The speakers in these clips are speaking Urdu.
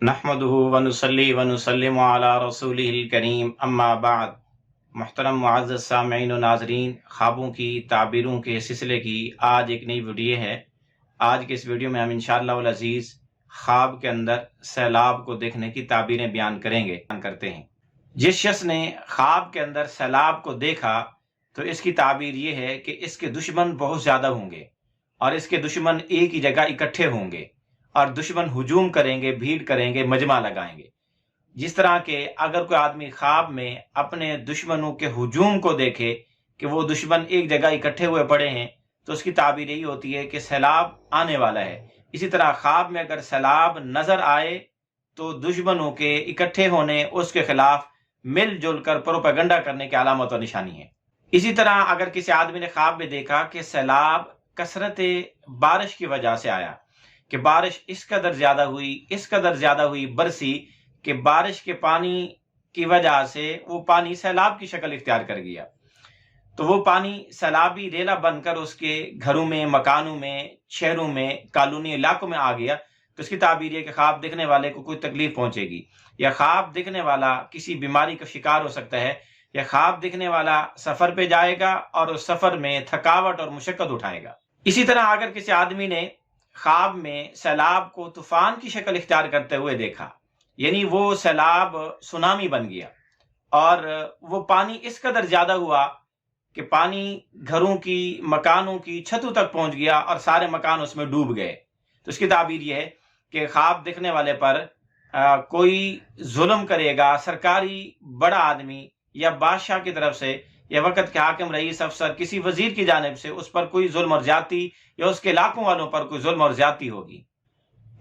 نحمدہ ونصلی ونسلم علی رسولہ الکریم اما بعد۔ محترم معزز سامعین و ناظرین، خوابوں کی تعبیروں کے سلسلے کی آج ایک نئی ویڈیو ہے۔ آج کے اس ویڈیو میں ہم انشاءاللہ العزیز خواب کے اندر سیلاب کو دیکھنے کی تعبیریں بیان کرتے ہیں۔ جس شخص نے خواب کے اندر سیلاب کو دیکھا تو اس کی تعبیر یہ ہے کہ اس کے دشمن بہت زیادہ ہوں گے اور اس کے دشمن ایک ہی جگہ اکٹھے ہوں گے اور دشمن ہجوم کریں گے، بھیڑ کریں گے، مجمع لگائیں گے۔ جس طرح کہ اگر کوئی آدمی خواب میں اپنے دشمنوں کے ہجوم کو دیکھے کہ وہ دشمن ایک جگہ اکٹھے ہوئے پڑے ہیں تو اس کی تعبیر یہی ہوتی ہے کہ سیلاب آنے والا ہے۔ اسی طرح خواب میں اگر سیلاب نظر آئے تو دشمنوں کے اکٹھے ہونے، اس کے خلاف مل جل کر پروپیگنڈا کرنے کی علامت و نشانی ہے۔ اسی طرح اگر کسی آدمی نے خواب میں دیکھا کہ سیلاب کثرت بارش کی وجہ سے آیا، کہ بارش اس قدر زیادہ ہوئی برسی کہ بارش کے پانی کی وجہ سے وہ پانی سیلاب کی شکل اختیار کر گیا، تو وہ پانی سیلابی ریلا بن کر اس کے گھروں میں، مکانوں میں، شہروں میں، کالونی علاقوں میں آ گیا، تو اس کی تعبیر یہ کہ خواب دیکھنے والے کو کوئی تکلیف پہنچے گی، یا خواب دیکھنے والا کسی بیماری کا شکار ہو سکتا ہے، یا خواب دیکھنے والا سفر پہ جائے گا اور اس سفر میں تھکاوٹ اور مشقت اٹھائے گا۔ اسی طرح اگر کسی آدمی نے خواب میں سیلاب کو طوفان کی شکل اختیار کرتے ہوئے دیکھا، یعنی وہ سیلاب سونامی بن گیا اور وہ پانی اس قدر زیادہ ہوا کہ پانی گھروں کی، مکانوں کی چھتوں تک پہنچ گیا اور سارے مکان اس میں ڈوب گئے، تو اس کی تعبیر یہ ہے کہ خواب دیکھنے والے پر کوئی ظلم کرے گا، سرکاری بڑا آدمی یا بادشاہ کی طرف سے یا وقت کے حاکم، رئیس، افسر، کسی وزیر کی جانب سے اس پر کوئی ظلم اور زیادتی یا اس کے علاقوں والوں پر کوئی ظلم اور زیادتی ہوگی۔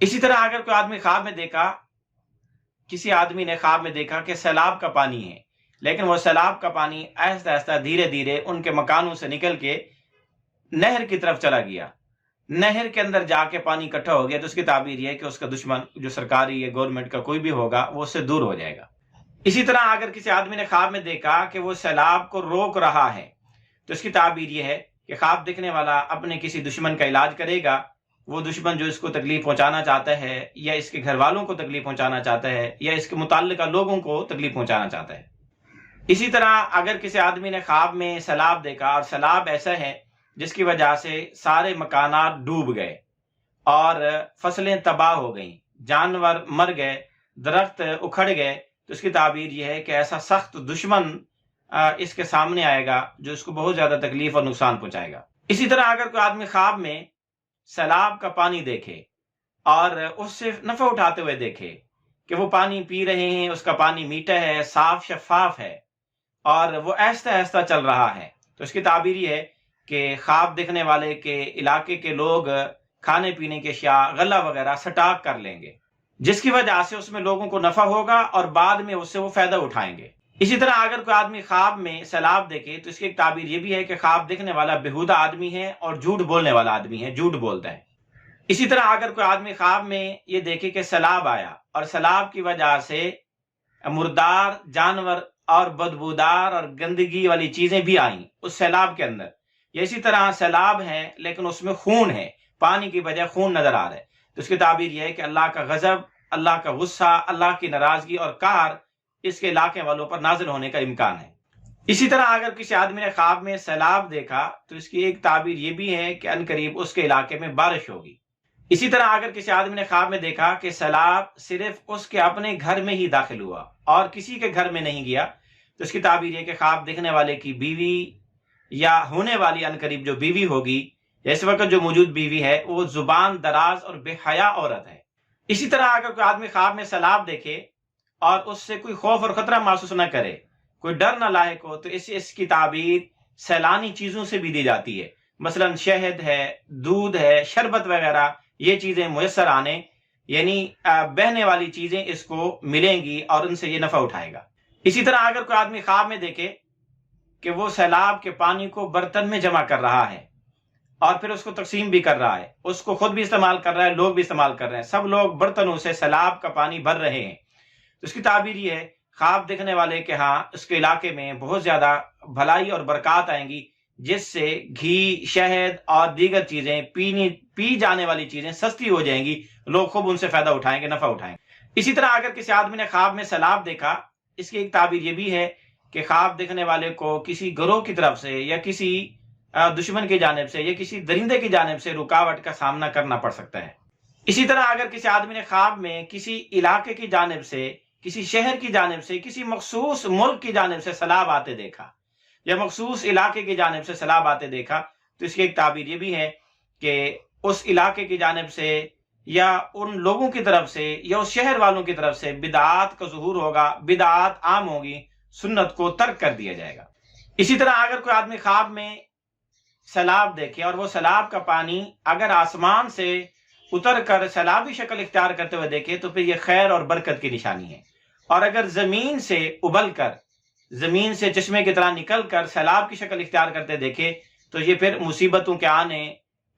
اسی طرح اگر کوئی آدمی خواب میں دیکھا، کسی آدمی نے خواب میں دیکھا کہ سیلاب کا پانی ہے، لیکن وہ سیلاب کا پانی آہستہ آہستہ دھیرے دھیرے ان کے مکانوں سے نکل کے نہر کی طرف چلا گیا، نہر کے اندر جا کے پانی اکٹھا ہو گیا، تو اس کی تعبیر یہ ہے کہ اس کا دشمن جو سرکاری یا گورنمنٹ کا کوئی بھی ہوگا وہ اس سے دور ہو جائے گا۔ اسی طرح اگر کسی آدمی نے خواب میں دیکھا کہ وہ سیلاب کو روک رہا ہے تو اس کی تعبیر یہ ہے کہ خواب دیکھنے والا اپنے کسی دشمن کا علاج کرے گا، وہ دشمن جو اس کو تکلیف پہنچانا چاہتا ہے یا اس کے گھر والوں کو تکلیف پہنچانا چاہتا ہے یا اس کے متعلقہ لوگوں کو تکلیف پہنچانا چاہتا ہے۔ اسی طرح اگر کسی آدمی نے خواب میں سیلاب دیکھا اور سیلاب ایسا ہے جس کی وجہ سے سارے مکانات ڈوب گئے اور فصلیں تباہ ہو گئیں، جانور مر گئے، درخت اکھڑ گئے، تو اس کی تعبیر یہ ہے کہ ایسا سخت دشمن اس کے سامنے آئے گا جو اس کو بہت زیادہ تکلیف اور نقصان پہنچائے گا۔ اسی طرح اگر کوئی آدمی خواب میں سیلاب کا پانی دیکھے اور اس سے نفع اٹھاتے ہوئے دیکھے کہ وہ پانی پی رہے ہیں، اس کا پانی میٹھا ہے، صاف شفاف ہے اور وہ آہستہ آہستہ چل رہا ہے، تو اس کی تعبیر یہ ہے کہ خواب دیکھنے والے کے علاقے کے لوگ کھانے پینے کے اشیاء، غلہ وغیرہ سٹاک کر لیں گے، جس کی وجہ سے اس میں لوگوں کو نفع ہوگا اور بعد میں اس سے وہ فائدہ اٹھائیں گے۔ اسی طرح اگر کوئی آدمی خواب میں سیلاب دیکھے تو اس کی ایک تعبیر یہ بھی ہے کہ خواب دیکھنے والا بےہودہ آدمی ہے اور جھوٹ بولنے والا آدمی ہے، جھوٹ بولتا ہے۔ اسی طرح اگر کوئی آدمی خواب میں یہ دیکھے کہ سیلاب آیا اور سیلاب کی وجہ سے مردار جانور اور بدبودار اور گندگی والی چیزیں بھی آئیں اس سیلاب کے اندر، یا اسی طرح سیلاب ہے لیکن اس میں خون ہے، پانی کی بجائے خون نظر آ رہا ہے، تو اس کی تعبیر یہ ہے کہ اللہ کا غضب، اللہ کا غصہ، اللہ کی ناراضگی اور قہر اس کے علاقے والوں پر نازل ہونے کا امکان ہے۔ اسی طرح اگر کسی آدمی نے خواب میں سیلاب دیکھا تو اس کی ایک تعبیر یہ بھی ہے کہ عنقریب اس کے علاقے میں بارش ہوگی۔ اسی طرح اگر کسی آدمی نے خواب میں دیکھا کہ سیلاب صرف اس کے اپنے گھر میں ہی داخل ہوا اور کسی کے گھر میں نہیں گیا، تو اس کی تعبیر یہ کہ خواب دیکھنے والے کی بیوی یا ہونے والی عنقریب جو بیوی ہوگی یا اس وقت جو موجود بیوی ہے وہ زبان دراز اور بے حیا عورت ہے۔ اسی طرح اگر کوئی آدمی خواب میں سیلاب دیکھے اور اس سے کوئی خوف اور خطرہ محسوس نہ کرے، کوئی ڈر نہ لاحق ہو، تو اس کی تعبیر سیلانی چیزوں سے بھی دی جاتی ہے، مثلا شہد ہے، دودھ ہے، شربت وغیرہ، یہ چیزیں میسر آنے، یعنی بہنے والی چیزیں اس کو ملیں گی اور ان سے یہ نفع اٹھائے گا۔ اسی طرح اگر کوئی آدمی خواب میں دیکھے کہ وہ سیلاب کے پانی کو برتن میں جمع کر رہا ہے اور پھر اس کو تقسیم بھی کر رہا ہے، اس کو خود بھی استعمال کر رہا ہے، لوگ بھی استعمال کر رہے ہیں، سب لوگ برتنوں سے سیلاب کا پانی بھر رہے ہیں، تو اس کی تعبیر یہ ہے خواب دیکھنے والے کے ہاں اس کے علاقے میں بہت زیادہ بھلائی اور برکات آئیں گی، جس سے گھی، شہد اور دیگر چیزیں پی جانے والی چیزیں سستی ہو جائیں گی، لوگ خوب ان سے فائدہ اٹھائیں گے، نفع اٹھائیں گے۔ اسی طرح اگر کسی آدمی نے خواب میں سیلاب دیکھا، اس کی ایک تعبیر یہ بھی ہے کہ خواب دیکھنے والے کو کسی گروہ کی طرف سے یا کسی دشمن کی جانب سے یا کسی درندے کی جانب سے رکاوٹ کا سامنا کرنا پڑ سکتا ہے۔ اسی طرح اگر کسی آدمی نے خواب میں کسی علاقے کی جانب سے، کسی شہر کی جانب سے، کسی مخصوص ملک کی جانب سے سیلاب آتے دیکھا یا مخصوص علاقے کی جانب سے سیلاب آتے دیکھا، تو اس کی ایک تعبیر یہ بھی ہے کہ اس علاقے کی جانب سے یا ان لوگوں کی طرف سے یا اس شہر والوں کی طرف سے بدعات کا ظہور ہوگا، بدعات عام ہوگی، سنت کو ترک کر دیا جائے گا۔ اسی طرح اگر کوئی آدمی خواب میں سیلاب دیکھے اور وہ سیلاب کا پانی اگر آسمان سے اتر کر سیلابی شکل اختیار کرتے ہوئے دیکھے تو پھر یہ خیر اور برکت کی نشانی ہے، اور اگر زمین سے ابل کر، زمین سے چشمے کی طرح نکل کر سیلاب کی شکل اختیار کرتے دیکھے تو یہ پھر مصیبتوں کے آنے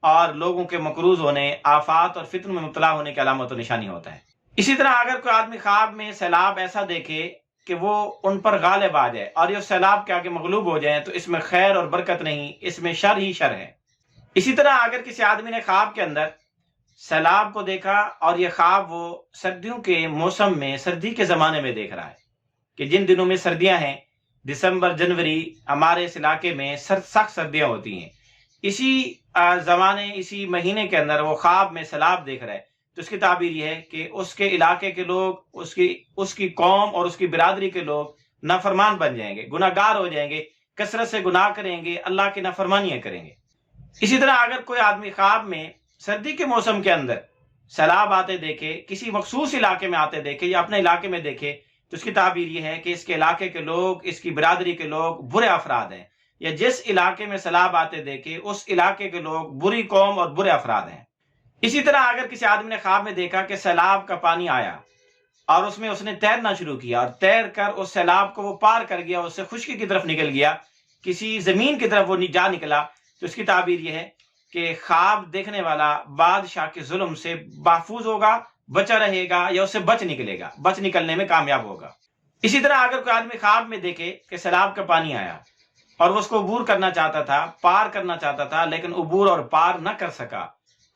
اور لوگوں کے مقروض ہونے، آفات اور فتن میں مبتلا ہونے کی علامت و نشانی ہوتا ہے۔ اسی طرح اگر کوئی آدمی خواب میں سیلاب ایسا دیکھے کہ وہ ان پر غالب آ جائے اور یہ سیلاب کے آگے مغلوب ہو جائیں تو اس میں خیر اور برکت نہیں، اس میں شر ہی شر ہے۔ اسی طرح اگر کسی آدمی نے خواب کے اندر سیلاب کو دیکھا اور یہ خواب وہ سردیوں کے موسم میں، سردی کے زمانے میں دیکھ رہا ہے کہ جن دنوں میں سردیاں ہیں، دسمبر جنوری، ہمارے اس علاقے میں سخت سردیاں ہوتی ہیں، اسی زمانے، اسی مہینے کے اندر وہ خواب میں سیلاب دیکھ رہا ہے، تو اس کی تعبیر یہ ہے کہ اس کے علاقے کے لوگ، اس کی قوم اور اس کی برادری کے لوگ نافرمان بن جائیں گے، گناہ گار ہو جائیں گے، کثرت سے گناہ کریں گے، اللہ کی نافرمانیاں کریں گے۔ اسی طرح اگر کوئی آدمی خواب میں سردی کے موسم کے اندر سیلاب آتے دیکھے، کسی مخصوص علاقے میں آتے دیکھے یا اپنے علاقے میں دیکھے، تو اس کی تعبیر یہ ہے کہ اس کے علاقے کے لوگ، اس کی برادری کے لوگ برے افراد ہیں، یا جس علاقے میں سیلاب آتے دیکھے اس علاقے کے لوگ بری قوم اور برے افراد ہیں۔ اسی طرح اگر کسی آدمی نے خواب میں دیکھا کہ سیلاب کا پانی آیا اور اس نے تیرنا شروع کیا اور تیر کر اس سیلاب کو وہ پار کر گیا، اس سے خشکی کی طرف نکل گیا، کسی زمین کی طرف وہ جا نکلا، تو اس کی تعبیر یہ ہے کہ خواب دیکھنے والا بادشاہ کے ظلم سے محفوظ ہوگا، بچا رہے گا یا اس سے بچ نکلے گا، بچ نکلنے میں کامیاب ہوگا۔ اسی طرح اگر کوئی آدمی خواب میں دیکھے کہ سیلاب کا پانی آیا اور وہ اس کو عبور کرنا چاہتا تھا، پار کرنا چاہتا تھا، لیکن عبور اور پار نہ کر سکا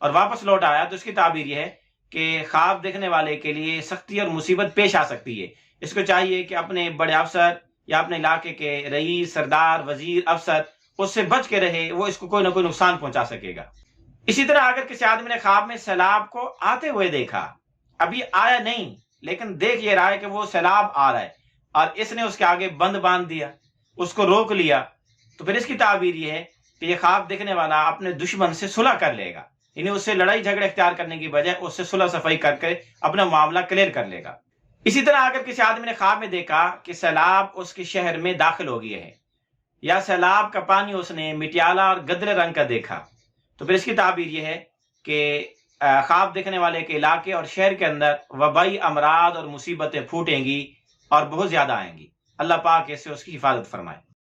اور واپس لوٹ آیا، تو اس کی تعبیر یہ ہے کہ خواب دیکھنے والے کے لیے سختی اور مصیبت پیش آ سکتی ہے۔ اس کو چاہیے کہ اپنے بڑے افسر یا اپنے علاقے کے رئیس، سردار، وزیر، افسر اس سے بچ کے رہے، وہ اس کو کوئی نہ کوئی نقصان پہنچا سکے گا۔ اسی طرح اگر کسی آدمی نے خواب میں سیلاب کو آتے ہوئے دیکھا، ابھی آیا نہیں لیکن دیکھ یہ رہا ہے کہ وہ سیلاب آ رہا ہے اور اس نے اس کے آگے بند باندھ دیا، اس کو روک لیا، تو پھر اس کی تعبیر یہ ہے کہ یہ خواب دیکھنے والا اپنے دشمن سے صلح کر لے گا، یعنی اس سے لڑائی جھگڑے اختیار کرنے کی بجائے اس سے صلح صفائی کر کے اپنا معاملہ کلیئر کر لے گا۔ اسی طرح اگر کسی آدمی نے خواب میں دیکھا کہ سیلاب اس کے شہر میں داخل ہو گیا ہے یا سیلاب کا پانی اس نے مٹیالہ اور گدرے رنگ کا دیکھا، تو پھر اس کی تعبیر یہ ہے کہ خواب دیکھنے والے کے علاقے اور شہر کے اندر وبائی امراض اور مصیبتیں پھوٹیں گی اور بہت زیادہ آئیں گی۔ اللہ پاک اس سے اس کی حفاظت فرمائے۔